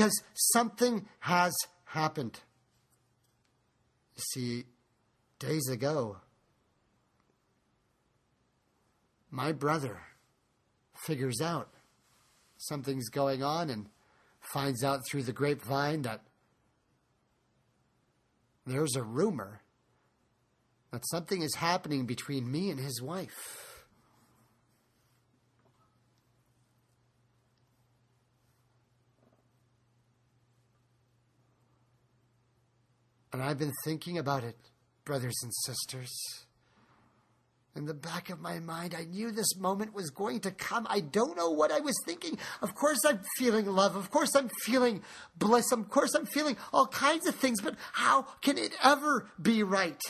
because something has happened. You see, days ago, my brother figures out something's going on and finds out through the grapevine that there's a rumor that something is happening between me and his wife. And I've been thinking about it, brothers and sisters. In the back of my mind, I knew this moment was going to come. I don't know what I was thinking. Of course I'm feeling love. Of course I'm feeling bliss. Of course I'm feeling all kinds of things. But how can it ever be right?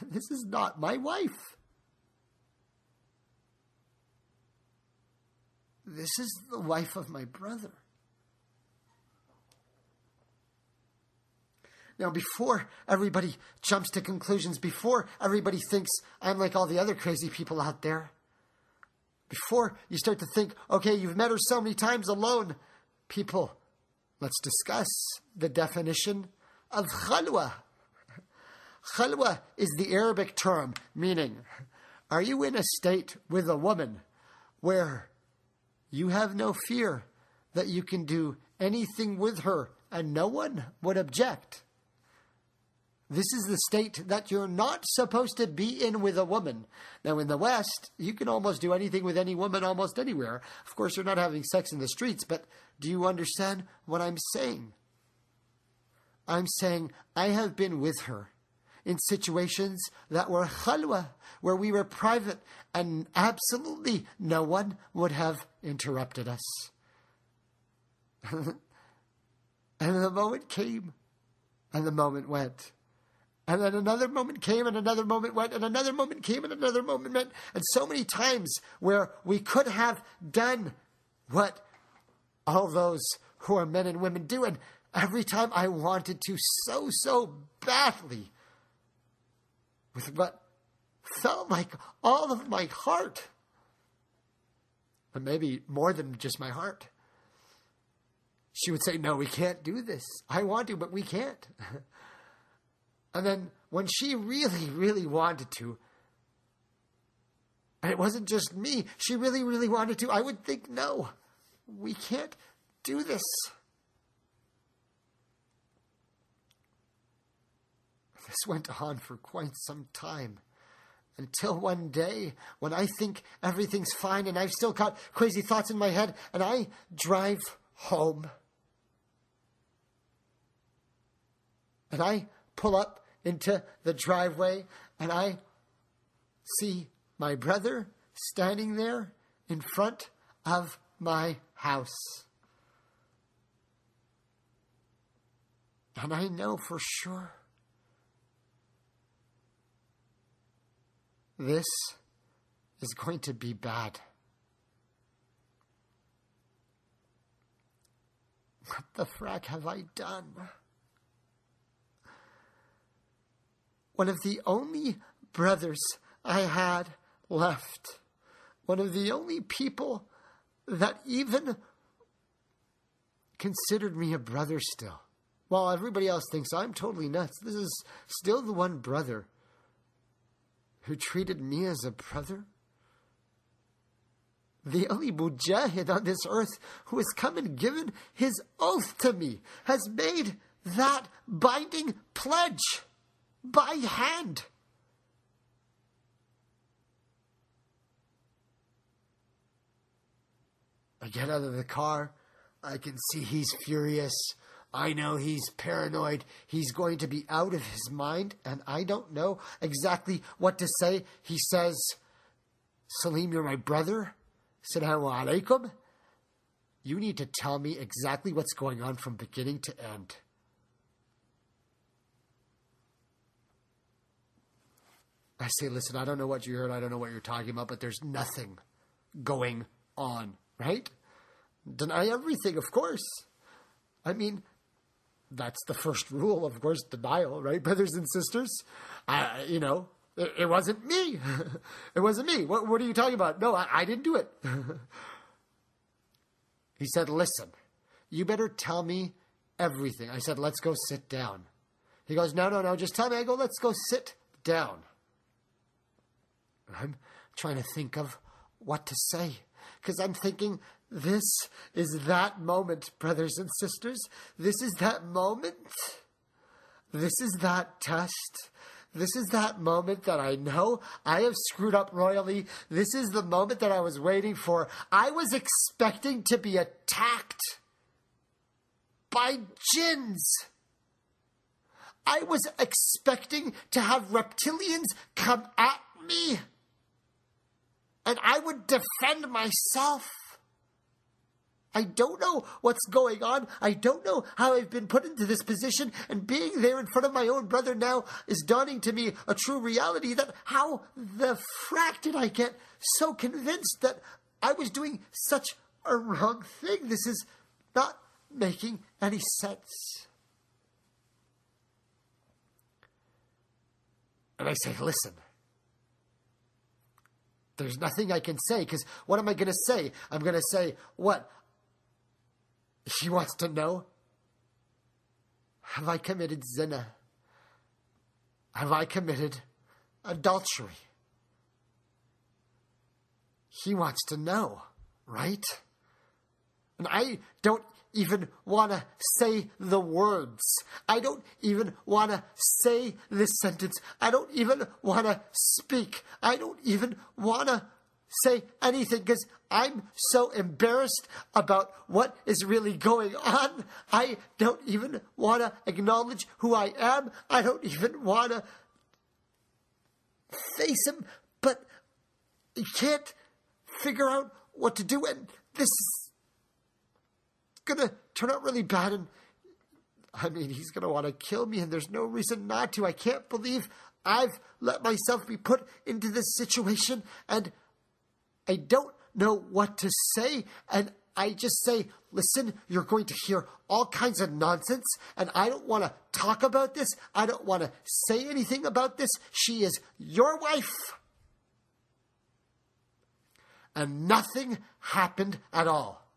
This is not my wife. This is the wife of my brother. Now, before everybody jumps to conclusions, before everybody thinks I'm like all the other crazy people out there, before you start to think, okay, you've met her so many times alone, people, let's discuss the definition of khalwa. Khalwa is the Arabic term meaning, are you in a state with a woman where you have no fear that you can do anything with her and no one would object? This is the state that you're not supposed to be in with a woman. Now, in the West, you can almost do anything with any woman almost anywhere. Of course, you're not having sex in the streets, but do you understand what I'm saying? I'm saying I have been with her in situations that were khalwa, where we were private, and absolutely no one would have interrupted us. And the moment came, and the moment went. And then another moment came, and another moment went, and another moment came, and another moment went. And so many times where we could have done what all those who are men and women do. And every time I wanted to so badly, with what felt like all of my heart, and maybe more than just my heart, she would say, no, we can't do this. I want to, but we can't. And then when she really wanted to, and it wasn't just me, she really wanted to, I would think, no, we can't do this. This went on for quite some time, until one day when I think everything's fine and I've still got crazy thoughts in my head, and I drive home. And I pull up into the driveway, and I see my brother standing there in front of my house. And I know for sure this is going to be bad. What the frack have I done? One of the only brothers I had left. One of the only people that even considered me a brother still. While everybody else thinks I'm totally nuts, this is still the one brother who treated me as a brother. The only mujahid on this earth who has come and given his oath to me, has made that binding pledge by hand. I get out of the car. I can see he's furious. I know he's paranoid. He's going to be out of his mind, and I don't know exactly what to say. He says, Salim, you're my brother. Assalamu alaikum. You need to tell me exactly what's going on from beginning to end. I say, listen, I don't know what you heard. I don't know what you're talking about, but there's nothing going on, right? Deny everything, of course. I mean, that's the first rule, of course, denial, right, brothers and sisters? It wasn't me. It wasn't me. What are you talking about? No, I didn't do it. He said, listen, you better tell me everything. I said, let's go sit down. He goes, no, just tell me. I go, let's go sit down. And I'm trying to think of what to say, because I'm thinking, this is that moment, brothers and sisters. This is that moment. This is that test. This is that moment that I know I have screwed up royally. This is the moment that I was waiting for. I was expecting to be attacked by jinns. I was expecting to have reptilians come at me, and I would defend myself. I don't know what's going on. I don't know how I've been put into this position, and being there in front of my own brother now is dawning to me a true reality that how the frack did I get so convinced that I was doing such a wrong thing? This is not making any sense. And I say, listen, there's nothing I can say, because what am I going to say? I'm going to say, what? He wants to know, have I committed zina? Have I committed adultery? He wants to know, right? And I don't even want to say the words. I don't even want to say this sentence. I don't even want to speak. I don't even want to say anything, because I'm so embarrassed about what is really going on. I don't even want to acknowledge who I am. I don't even want to face him, but I can't figure out what to do, and this is gonna turn out really bad, and I mean, he's gonna want to kill me, and there's no reason not to. I can't believe I've let myself be put into this situation, and I don't know what to say, and I just say, listen, you're going to hear all kinds of nonsense, and I don't want to talk about this. I don't want to say anything about this. She is your wife. And nothing happened at all.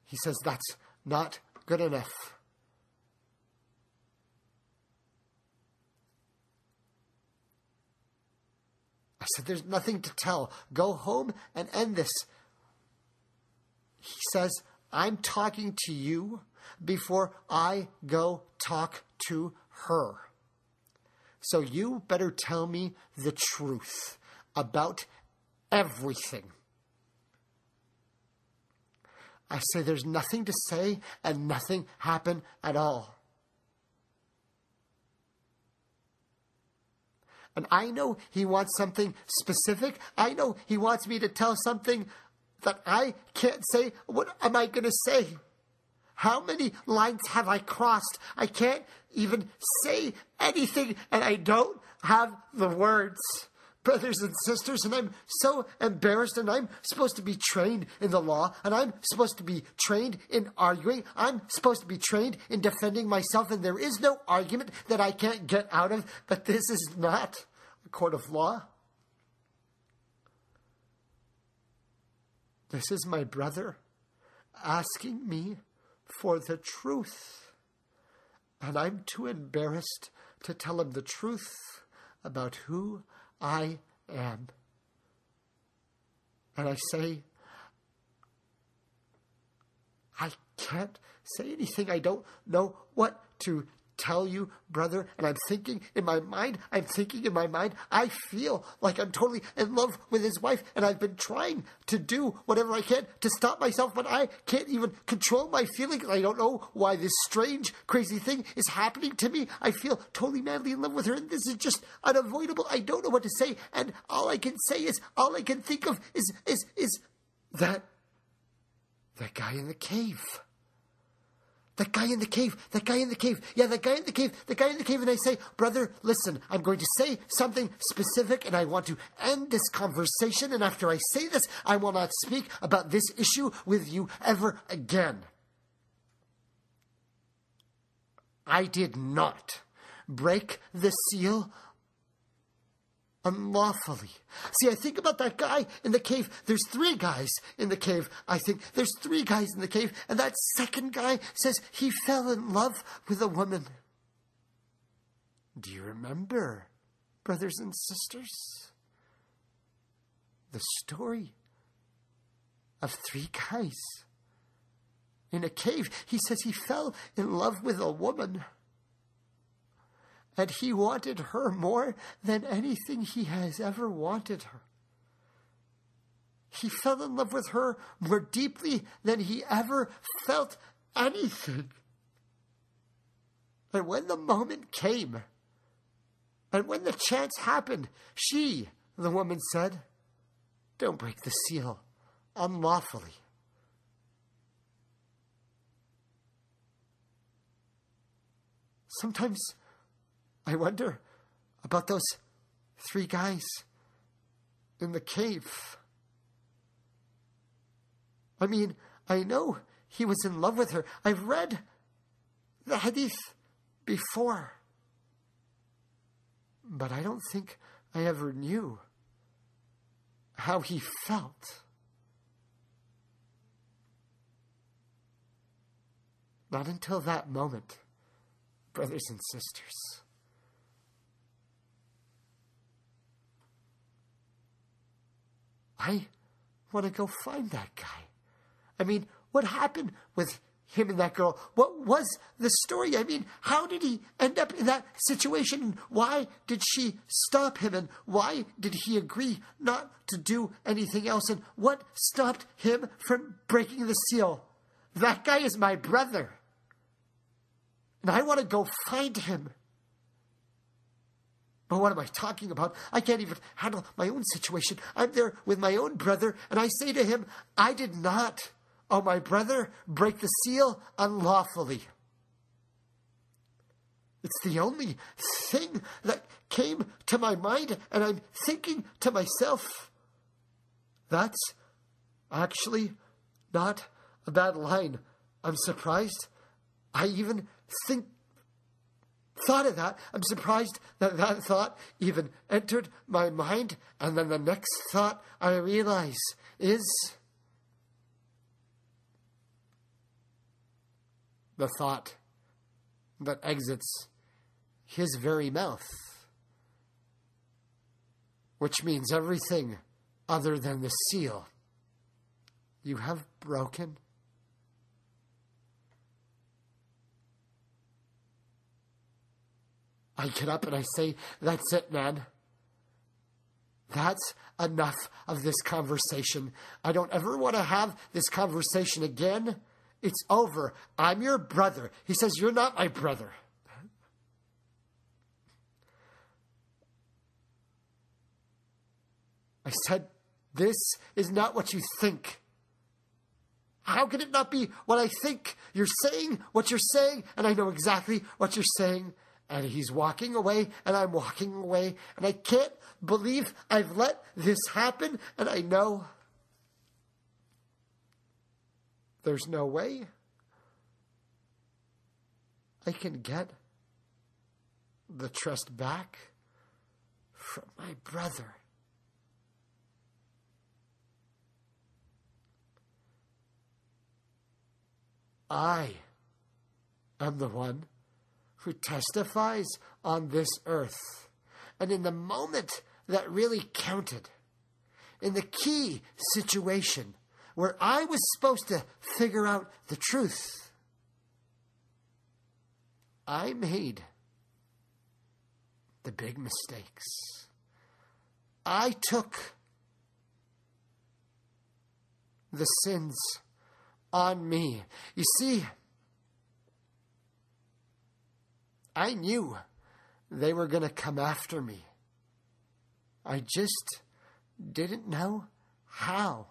He says, that's not good enough. I said, there's nothing to tell. Go home and end this. He says, I'm talking to you before I go talk to her. So you better tell me the truth about everything. I say, there's nothing to say, and nothing happened at all. And I know he wants something specific. I know he wants me to tell something that I can't say. What am I going to say? How many lines have I crossed? I can't even say anything, and I don't have the words. Brothers and sisters, and I'm so embarrassed, and I'm supposed to be trained in the law, and I'm supposed to be trained in arguing. I'm supposed to be trained in defending myself, and there is no argument that I can't get out of, but this is not a court of law. This is my brother asking me for the truth, and I'm too embarrassed to tell him the truth about who I am. And I say, I can't say anything. I don't know what to tell you, brother. And I'm thinking in my mind, I feel like I'm totally in love with his wife, and I've been trying to do whatever I can to stop myself, but I can't even control my feelings. I don't know why this strange, crazy thing is happening to me. I feel totally madly in love with her, and this is just unavoidable. I don't know what to say, and all I can think of is that guy in the cave. That guy in the cave. Yeah, that guy in the cave. And I say, brother, listen, I'm going to say something specific, and I want to end this conversation. And after I say this, I will not speak about this issue with you ever again. I did not break the seal unlawfully. See, I think about that guy in the cave. There's 3 guys in the cave. I think there's 3 guys in the cave. And that second guy says he fell in love with a woman. Do you remember, brothers and sisters, the story of 3 guys in a cave? He says he fell in love with a woman. And he wanted her more than anything he has ever wanted her. He fell in love with her more deeply than he ever felt anything. And when the moment came, and when the chance happened, she, the woman, said, "Don't break the seal unlawfully." Sometimes I wonder about those 3 guys in the cave. I mean, I know he was in love with her. I've read the hadith before. But I don't think I ever knew how he felt. Not until that moment, brothers and sisters. I want to go find that guy. I mean, what happened with him and that girl? What was the story? I mean, how did he end up in that situation? Why did she stop him? And why did he agree not to do anything else? And what stopped him from breaking the seal? That guy is my brother. And I want to go find him. But what am I talking about? I can't even handle my own situation. I'm there with my own brother, and I say to him, I did not, oh my brother, break the seal unlawfully. It's the only thing that came to my mind, and I'm thinking to myself, that's actually not a bad line. I'm surprised I even thought of that. I'm surprised that that thought even entered my mind. And then the next thought I realize is the thought that exits his very mouth, which means everything other than the seal you have broken. I get up and I say, that's it, man. That's enough of this conversation. I don't ever want to have this conversation again. It's over. I'm your brother. He says, you're not my brother. I said, this is not what you think. How can it not be what I think? You're saying what you're saying, and I know exactly what you're saying. And he's walking away, and I'm walking away. And I can't believe I've let this happen. And I know there's no way I can get the trust back from my brother. I am the one who testifies on this earth. And in the moment that really counted, in the key situation where I was supposed to figure out the truth, I made the big mistakes. I took the sins on me. You see, I knew they were going to come after me. I just didn't know how.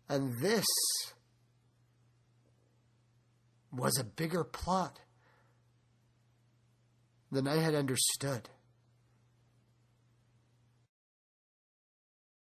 And this was a bigger plot than I had understood.